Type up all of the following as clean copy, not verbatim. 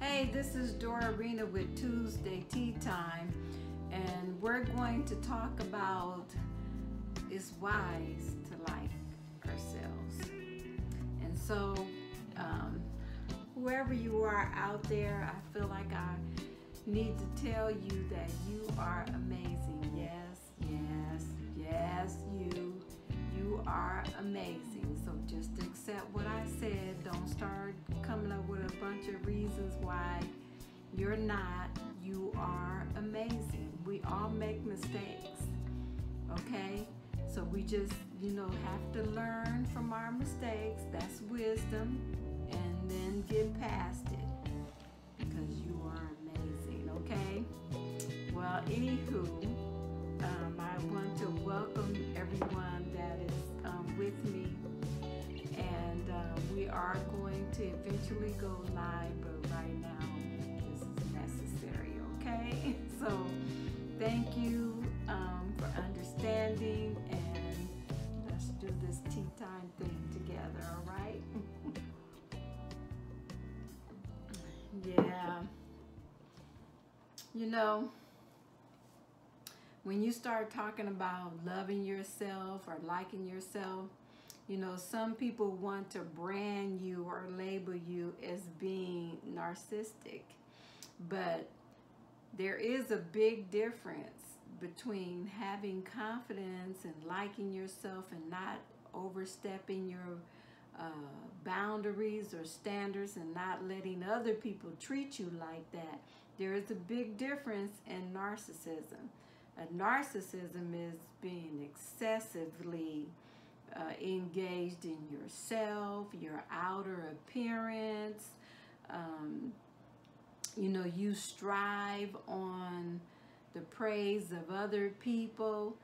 Hey, this is Dorarena with Tuesday Tea Time, and we're going to talk about it's wise to like ourselves. And so, whoever you are out there, I feel like I need to tell you that you are amazing. Yes, you are amazing. So just accept what I said. Don't start coming up with a bunch of reasons why you're not. You are amazing. We all make mistakes, okay? So we just, have to learn from our mistakes. That's wisdom. And then get past it because you are amazing, okay? Well, anywho, I want to welcome everyone that is with me, and we are going to eventually go live, but right now this is necessary, okay? So thank you for understanding, and let's do this tea time thing together, all right? Yeah, when you start talking about loving yourself or liking yourself, some people want to brand you or label you as being narcissistic. But there is a big difference between having confidence and liking yourself and not overstepping your boundaries or standards and not letting other people treat you like that. There is a big difference in narcissism. Narcissism is being excessively engaged in yourself, your outer appearance. You strive on the praise of other people.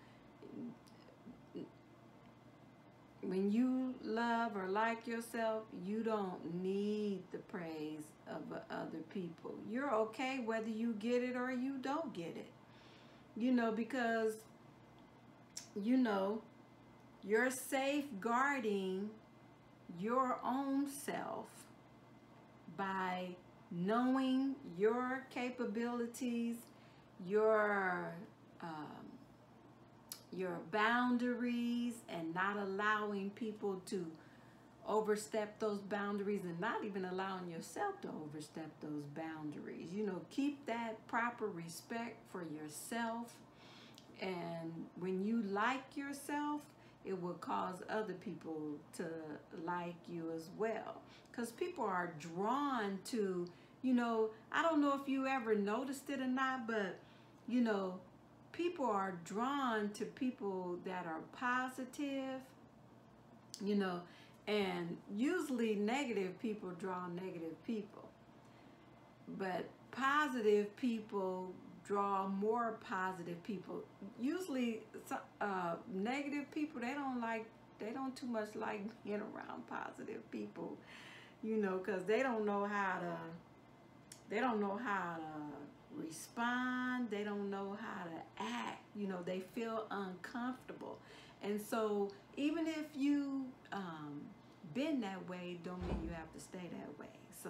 When you love or like yourself, you don't need the praise of other people. You're okay whether you get it or you don't get it. Because, you're safeguarding your own self by knowing your capabilities, your boundaries, and not allowing people to overstep those boundaries, and not even allowing yourself to overstep those boundaries. Keep that proper respect for yourself, and when you like yourself, it will cause other people to like you as well, because people are drawn to, I don't know if you ever noticed it or not, but people are drawn to people that are positive, and usually negative people draw negative people, but positive people draw more positive people. Usually negative people, they don't too much like being around positive people, because they don't know how to respond. They don't know how to act. They feel uncomfortable. And so even if you been that way, don't mean you have to stay that way. So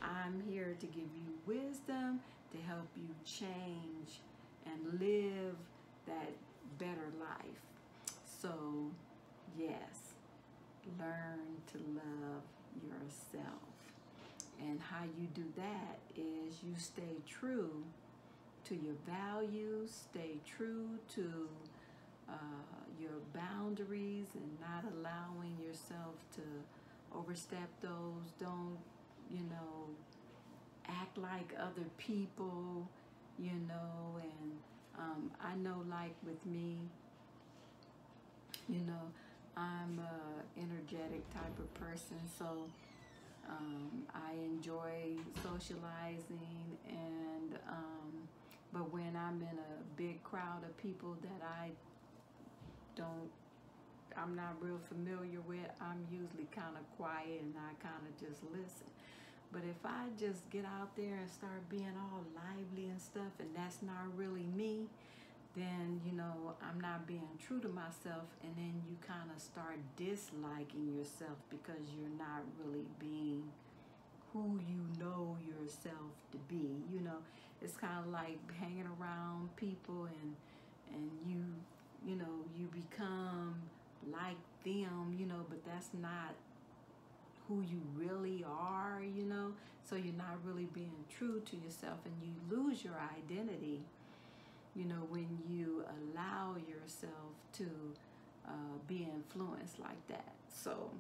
I'm here to give you wisdom to help you change and live that better life. So yes, learn to love yourself. And how you do that is you stay true to your values, stay true to your boundaries, and not allowing yourself to overstep those. Don't, act like other people, and I know, like with me, I'm a energetic type of person, so I enjoy socializing, and but when I'm in a big crowd of people that I'm not real familiar with, I'm usually kind of quiet and I kind of just listen. But if I just get out there and start being all lively and stuff, and that's not really me, then, I'm not being true to myself, and then you kind of start disliking yourself because you're not really being who you know you're yourself to be. You know, it's kind of like hanging around people and you know, you become like them, you know, but that's not who you really are, you know. So you're not really being true to yourself, and you lose your identity, you know, when you allow yourself to be influenced like that. So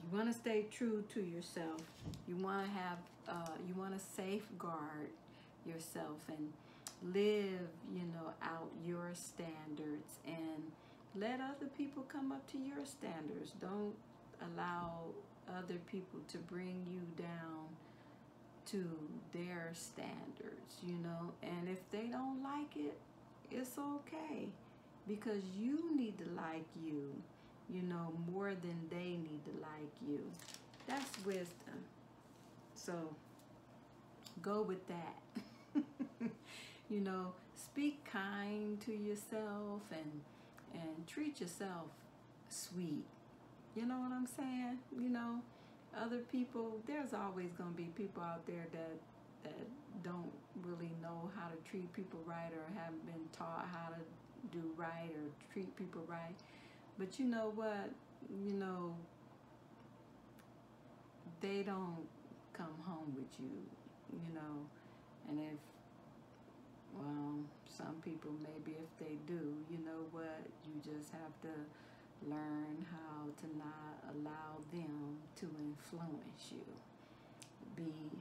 you want to stay true to yourself. You want to have, you want to safeguard yourself and live, you know, out your standards, and let other people come up to your standards. Don't allow other people to bring you down to their standards, you know. And if they don't like it, it's okay, because you need to like you, you know, more than they need to like you. That's wisdom. So go with that. You know, speak kind to yourself and treat yourself sweet. You know what I'm saying? You know, other people, there's always going to be people out there that don't really know how to treat people right, or haven't been taught how to do right or treat people right. But you know what? You know, they don't come home with you, you know. And if, well, some people, maybe if they do, you know what? You just have to learn how to not allow them to influence you.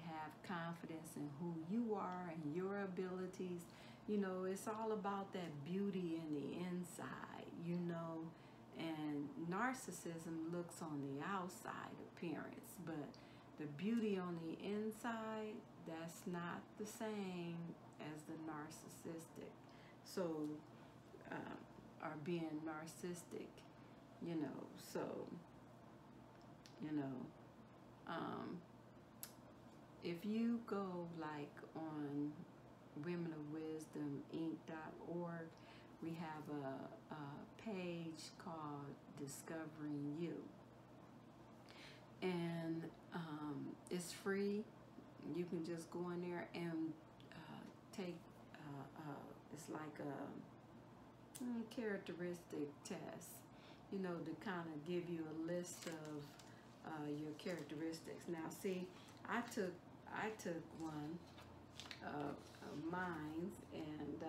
Have confidence in who you are and your abilities. You know, it's all about that beauty in the inside, you know. And narcissism looks on the outside appearance, but the beauty on the inside, that's not the same as the narcissistic. So, or being narcissistic, you know. So, you know, if you go like on womenofwisdominc.org, we have a page called Discovering You. And it's free. You can just go in there and take, it's like a characteristic test, you know, to kind of give you a list of your characteristics. Now, see, I took one of mine, and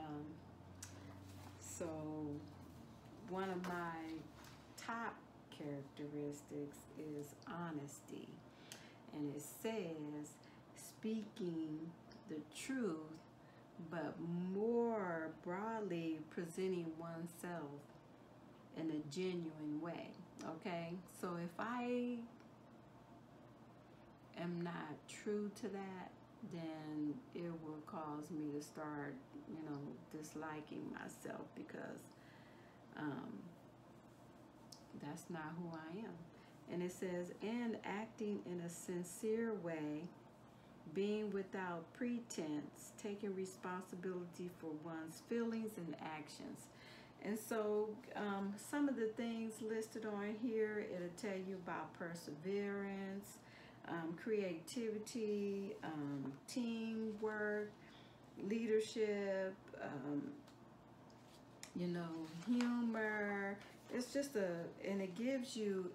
so one of my top characteristics is honesty, and it says speaking the truth, but more broadly presenting oneself in a genuine way. Okay, so if I am not true to that, then it will cause me to start, you know, disliking myself, because that's not who I am. And it says, and acting in a sincere way, being without pretense, taking responsibility for one's feelings and actions. And so some of the things listed on here, it'll tell you about perseverance, creativity, teamwork, leadership, you know, humor. It's just and it gives you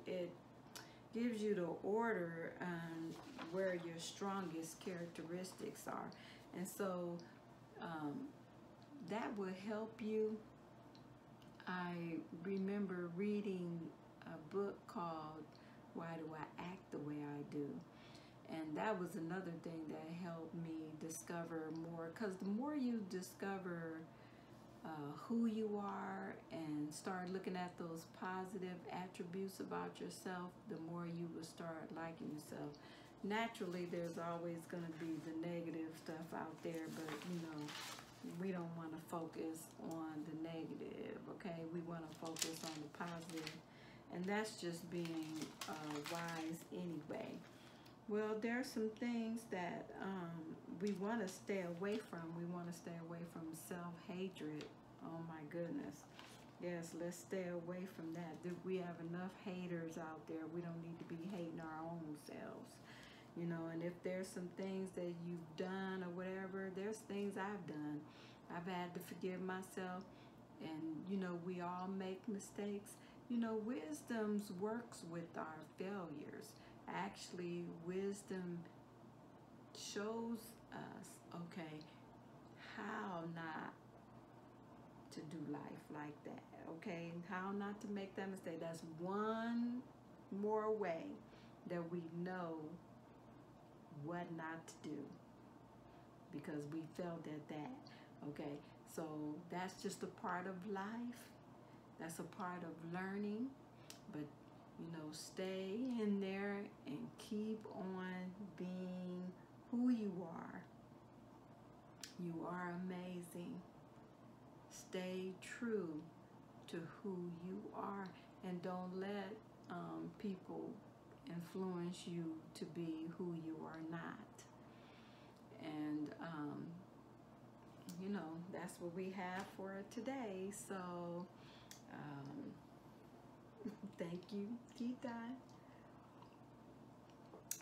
the order where your strongest characteristics are. And so that will help you. I remember reading a book called Why Do I Act the Way I Do? And that was another thing that helped me discover more, because the more you discover who you are and start looking at those positive attributes about yourself, the more you will start liking yourself. Naturally, there's always going to be the negative stuff out there, but you know, we don't want to focus on the negative, okay? We want to focus on the positive, and that's just being wise anyway. Well, there are some things that we want to stay away from. We want to stay away from self-hatred. Oh my goodness. Yes, let's stay away from that. We have enough haters out there. We don't need to be hating our own selves. you know. And if there's some things that you've done or whatever, there's things I've done. I've had to forgive myself, and you know, we all make mistakes. You know, wisdom works with our failures. Actually, wisdom shows us, okay, how not to do life like that, okay? How not to make that mistake. That's one more way that we know what not to do, because we failed at that, okay? So that's just a part of life. That's a part of learning. But, you know, stay in there and keep on being who you are. You are amazing. Stay true to who you are, and don't let people influence you to be who you are not. And you know, that's what we have for today. So thank you, Gita.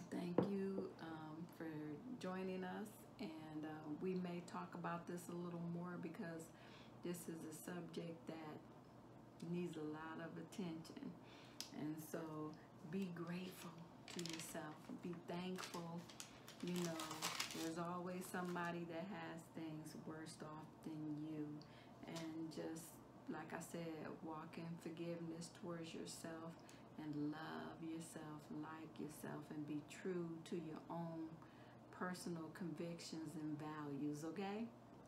Thank you for joining us, and we may talk about this a little more, because this is a subject that needs a lot of attention. And so be grateful to yourself, be thankful. You know, there's always somebody that has things worse off than you. And just like I said, walk in forgiveness towards yourself and love yourself, like yourself, and be true to your own personal convictions and values, okay?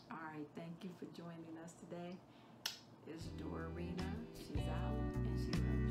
All right, thank you for joining us today. It's Dorarena. She's out, and she loves you.